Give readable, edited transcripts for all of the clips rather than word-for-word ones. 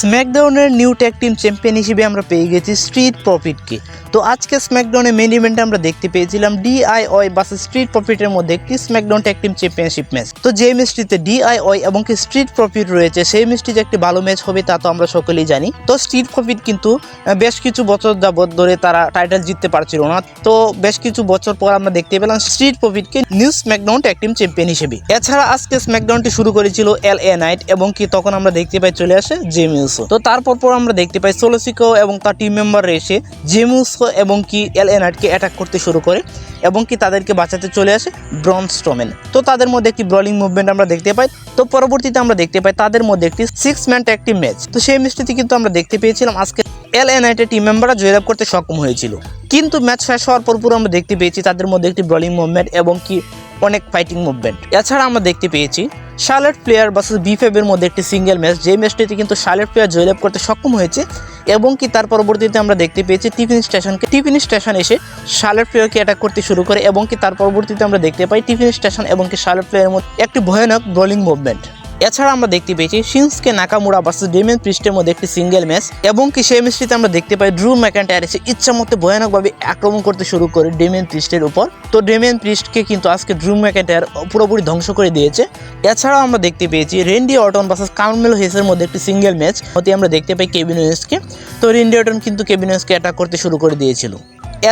স্ম্যাকডাউনের new tag team champion হিসেবে আমরা পেয়ে গেছি স্ট্রিট প্রফিটকে। তো আজকে স্ম্যাকডাউনের মেইন ইভেন্টে আমরা দেখতে পেয়েছিলাম ডিআইওয়াই ভার্সেস স্ট্রিট প্রফিটের মধ্যে একটি SmackDown tag team championship match. তো যে ম্যাচটিতে ডিআইওয়াই এবং কি স্ট্রিট প্রফিট রয়েছে, সেই ম্যাচটি যে একটি ভালো ম্যাচ হবে তা তো আমরা সকলেই জানি। তো স্ট্রিট প্রফিট কিন্তু বেশ কিছু বছর যাবত ধরে তারা টাইটেল জিততে পারছিল না। তো বেশ কিছু বছর পর আমরা দেখতে পেলাম স্ট্রিট প্রফিটকে new SmackDown tag team champion হিসেবে। এছাড়া আজকে স্ম্যাকডাউনটি শুরু করেছিল এলএ নাইট এবং কি তখন আমরা দেখতে পাই চলে আসে জেমিউসো। তো তারপর আমরা দেখতে পাই সোলোসিকো এবং তার টিম মেম্বাররা এসে জেমিউসো এবং কি এলএ নাইটকে অ্যাটাক করতে শুরু করে এবং কি তাদেরকে বাঁচাতে চলে আসে ব্রন স্ট্রোম্যান। তো তাদের মধ্যে একটি ব্রলিং মুভমেন্ট আমরা দেখতে পাই। তো পরবর্তীতে আমরা দেখতে পাই তাদের মধ্যে একটি 6 ম্যান ট্যাগ টিম ম্যাচ। তো সেই ম্যাচটিতে কিন্তু আমরা দেখতে পেয়েছিলাম আজকে এলএ নাইটের টিম মেম্বাররা জয়লাভ করতে সক্ষম হয়েছিল। কিন্তু ম্যাচ শেষ হওয়ার পর আমরা দেখতে পেয়েছি তাদের মধ্যে একটি ব্রলিং মুভমেন্ট এবং কি অনেক ফাইটিং মুভমেন্ট। এছাড়া আমরা দেখতে পেয়েছি শার্লেট ফ্লেয়ার ভার্সেস বি5 এর মধ্যে একটি সিঙ্গেল ম্যাচ, যে ম্যাচটিতে কিন্তু শার্লেট ফ্লেয়ার জয়লাভ করতে সক্ষম হয়েছে এবং কি তার পরবর্তীতে আমরা দেখতে পেয়েছি টিফিন স্টেশন এসে শার্লেট ফ্লেয়ারকে অ্যাটাক করতে শুরু করে এবং কি তার পরবর্তীতে আমরা দেখতে পাই টিফিন স্টেশন এবং কি শার্লেট ফ্লেয়ারের মধ্যে একটি ভয়ানক বোলিং মুভমেন্ট। এছাড়া আমরা দেখতে পেয়েছি শিনস্কে নাকামুরা ভার্সেস ডেমিয়ান প্রিস্টের মধ্যে একটি সিঙ্গেল ম্যাচ এবং কি সেই ম্যাচটিতে আমরা দেখতে পাই ড্রু ম্যাকইন্টায়ার এসে ইচ্ছামতো ভয়ানকভাবে আক্রমণ করতে শুরু করে ডেমিয়ান প্রিস্টের উপর। তো ডেমিয়ান প্রিস্টকে কিন্তু আজকে ড্রু ম্যাকইন্টায়ার পুরোপুরি ধ্বংস করে দিয়েছে। এছাড়াও আমরা দেখতে পেয়েছি রেন্ডি অর্টন ভার্সেস কার্মেলো হেসের মধ্যে একটি সিঙ্গেল ম্যাচ হতে আমরা দেখতে পাই কেভিন ওয়েন্সকে। তো রেন্ডি অর্টন কিন্তু কেভিন ওয়েন্সকে অ্যাটাক করতে শুরু করে দিয়েছিল।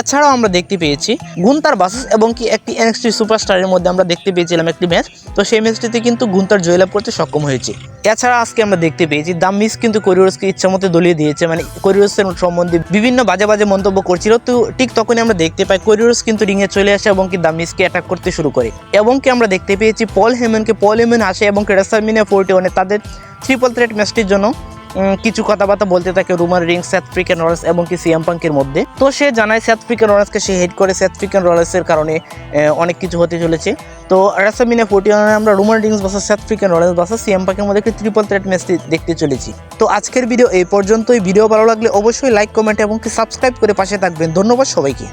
এছাড়াও আমরা দেখতে পেয়েছি গুন্তার ভার্সেস এবং কি একটি এনএক্সটি সুপারস্টারের মধ্যে আমরা দেখতে পেয়েছিলাম একটি ম্যাচ। তো সেই ম্যাচটিতে কিন্তু গুন্তার জয়লাভ করতে সক্ষম হয়েছে। এছাড়া আজকে আমরা দেখতে পেয়েছি দ্য মিস কিন্তু কোরিওরসকে ইচ্ছামতো দলিয়ে দিয়েছে, মানে কোরিওরসের সম্বন্ধে বিভিন্ন বাজে মন্তব্য করছিল। তো ঠিক তখনই আমরা দেখতে পাই কোরিওরস কিন্তু রিংয়ে চলে আসে এবং কি দ্য মিসকে অ্যাটাক করতে শুরু করে এবং কি আমরা দেখতে পেয়েছি পল হেমন আসে এবং কি রেসলম্যানিয়া 41 তাদের ট্রিপল থ্রেট ম্যাচটির জন্য কিছু কথাবার্তা বলতে থাকে Roman Reigns, Seth Freakin Rollins এবং কি সিএম পাঙ্কের মধ্যে। তো সে জানায় সেথ ফ্রিকেন রলেন্সকে সে হেড করে, সেথ ফ্রিকেন রলেন্সের কারণে অনেক কিছু হতে চলেছে। তো রেসলম্যানিয়া 41 আমরা Roman Reigns versus Seth Freakin Rollins versus CM পাঙ্কের মধ্যে একটি ট্রিপল থ্রেট ম্যাচ দেখতে চলেছি। তো আজকের ভিডিও এই পর্যন্তই। ভিডিও ভালো লাগলে অবশ্যই লাইক, কমেন্ট এবং কি সাবস্ক্রাইব করে পাশে থাকবেন। ধন্যবাদ সবাইকে।